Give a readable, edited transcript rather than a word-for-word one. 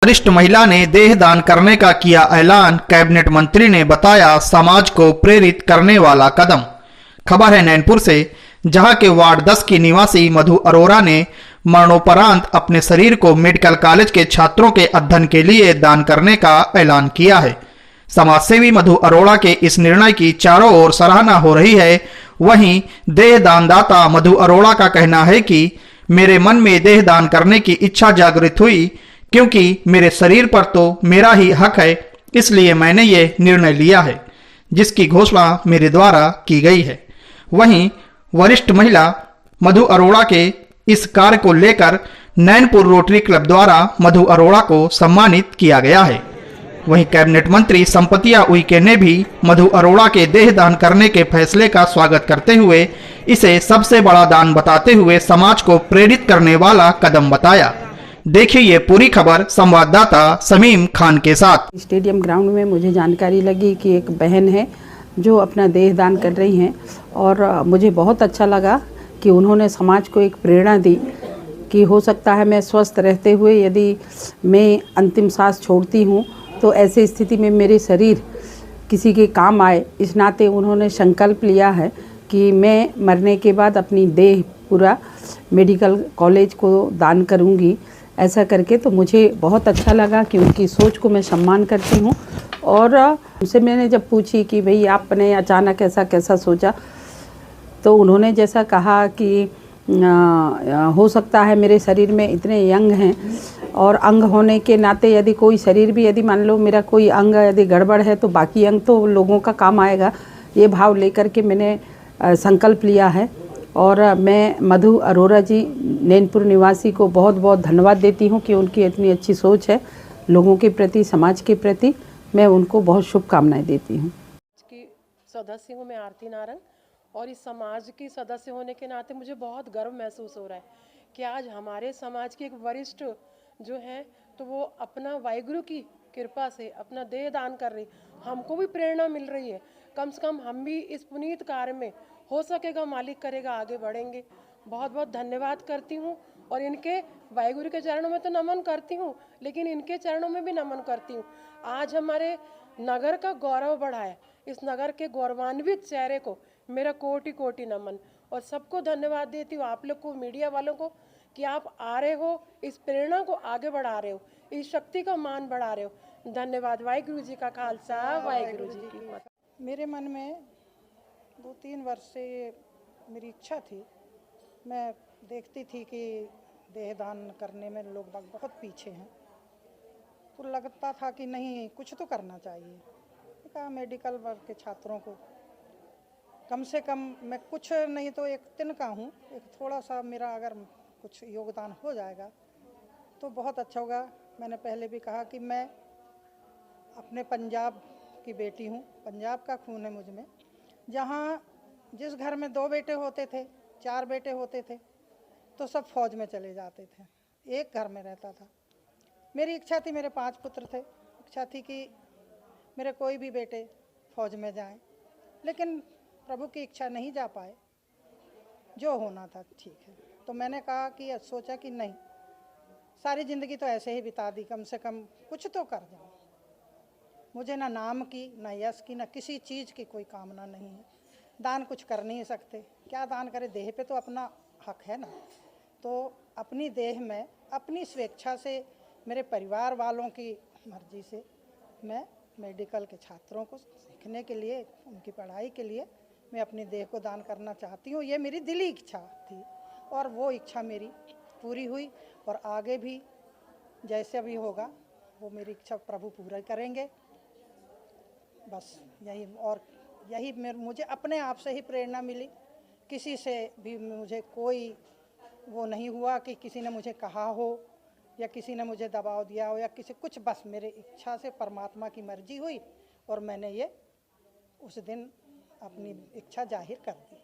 वरिष्ठ महिला ने देह दान करने का किया ऐलान। कैबिनेट मंत्री ने बताया समाज को प्रेरित करने वाला कदम। खबर है नैनपुर से, जहां के वार्ड 10 की निवासी मधु अरोरा ने मरणोपरांत अपने शरीर को मेडिकल कॉलेज के छात्रों के अध्ययन के लिए दान करने का ऐलान किया है। समाजसेवी मधु अरोड़ा के इस निर्णय की चारों ओर सराहना हो रही है। वहीं देह दानदाता मधु अरोड़ा का कहना है कि मेरे मन में देह दान करने की इच्छा जागृत हुई, क्योंकि मेरे शरीर पर तो मेरा ही हक है, इसलिए मैंने ये निर्णय लिया है, जिसकी घोषणा मेरे द्वारा की गई है। वहीं वरिष्ठ महिला मधु अरोड़ा के इस कार्य को लेकर नैनपुर रोटरी क्लब द्वारा मधु अरोड़ा को सम्मानित किया गया है। वहीं कैबिनेट मंत्री संपतिया उइके ने भी मधु अरोड़ा के देह दान करने के फैसले का स्वागत करते हुए इसे सबसे बड़ा दान बताते हुए समाज को प्रेरित करने वाला कदम बताया। देखिए ये पूरी खबर संवाददाता समीम खान के साथ। स्टेडियम ग्राउंड में मुझे जानकारी लगी कि एक बहन है जो अपना देह दान कर रही हैं, और मुझे बहुत अच्छा लगा कि उन्होंने समाज को एक प्रेरणा दी कि हो सकता है मैं स्वस्थ रहते हुए यदि मैं अंतिम सांस छोड़ती हूँ तो ऐसी स्थिति में मेरे शरीर किसी के काम आए। इस नाते उन्होंने संकल्प लिया है कि मैं मरने के बाद अपनी देह पूरा मेडिकल कॉलेज को दान करूँगी। ऐसा करके तो मुझे बहुत अच्छा लगा कि उनकी सोच को मैं सम्मान करती हूँ। और उनसे मैंने जब पूछी कि भाई आपने अचानक ऐसा कैसा सोचा, तो उन्होंने जैसा कहा कि हो सकता है मेरे शरीर में इतने अंग हैं, और अंग होने के नाते यदि कोई शरीर भी यदि मान लो मेरा कोई अंग यदि गड़बड़ है तो बाकी अंग तो लोगों का काम आएगा। ये भाव लेकर के मैंने संकल्प लिया है। और मैं मधु अरोड़ा जी नैनपुर निवासी को बहुत बहुत धन्यवाद देती हूँ कि उनकी इतनी अच्छी सोच है लोगों के प्रति, समाज के प्रति। मैं उनको बहुत शुभकामनाएं देती हूँ। की सदस्य हूँ मैं आरती नारंग, और इस समाज की सदस्य होने के नाते मुझे बहुत गर्व महसूस हो रहा है कि आज हमारे समाज के एक वरिष्ठ जो हैं तो वो अपना वाहिगुरु की कृपा से अपना देह दान कर रही। हमको भी प्रेरणा मिल रही है, कम से कम हम भी इस पुनीत कार्य में हो सकेगा मालिक करेगा आगे बढ़ेंगे। बहुत बहुत धन्यवाद करती हूँ, और इनके वाहिगुरु के चरणों में तो नमन करती हूँ, लेकिन इनके चरणों में भी नमन करती हूँ। आज हमारे नगर का गौरव बढ़ा है, इस नगर के गौरवान्वित चेहरे को मेरा कोटि कोटि नमन। और सबको धन्यवाद देती हूँ, आप लोग को, मीडिया वालों को, कि आप आ रहे हो, इस प्रेरणा को आगे बढ़ा रहे हो, इस शक्ति का मान बढ़ा रहे हो। धन्यवाद। वाहिगुरु जी का खालसा, वाहिगुरु जी की फतेह। मेरे मन में 2-3 वर्ष से मेरी इच्छा थी। मैं देखती थी कि देह दान करने में लोग बहुत पीछे हैं, तो लगता था कि नहीं कुछ तो करना चाहिए। कहा मेडिकल वर्ग के छात्रों को कम से कम मैं कुछ नहीं तो एक तिनका हूँ, एक थोड़ा सा मेरा अगर कुछ योगदान हो जाएगा तो बहुत अच्छा होगा। मैंने पहले भी कहा कि मैं अपने पंजाब की बेटी हूँ, पंजाब का खून है मुझ में। जहाँ जिस घर में 2 बेटे होते थे, 4 बेटे होते थे, तो सब फौज में चले जाते थे, एक घर में रहता था। मेरी इच्छा थी, मेरे 5 पुत्र थे, इच्छा थी कि मेरे कोई भी बेटे फौज में जाएं, लेकिन प्रभु की इच्छा नहीं जा पाए। जो होना था ठीक है। तो मैंने कहा कि सोचा कि नहीं, सारी ज़िंदगी तो ऐसे ही बिता दी, कम से कम कुछ तो कर जाऊं। मुझे ना नाम की, ना यश की, ना किसी चीज़ की कोई कामना नहीं है। दान कुछ कर नहीं सकते, क्या दान करें, देह पे तो अपना हक है ना। तो अपनी देह में अपनी स्वेच्छा से, मेरे परिवार वालों की मर्जी से मैं मेडिकल के छात्रों को सीखने के लिए, उनकी पढ़ाई के लिए मैं अपनी देह को दान करना चाहती हूँ। ये मेरी दिली इच्छा थी, और वो इच्छा मेरी पूरी हुई। और आगे भी जैसे भी होगा वो मेरी इच्छा प्रभु पूरा करेंगे। बस यही, और यही मुझे अपने आप से ही प्रेरणा मिली। किसी से भी मुझे कोई वो नहीं हुआ कि किसी ने मुझे कहा हो या किसी ने मुझे दबाव दिया हो या किसी कुछ, बस मेरी इच्छा से परमात्मा की मर्जी हुई और मैंने ये उस दिन अपनी इच्छा जाहिर कर दी।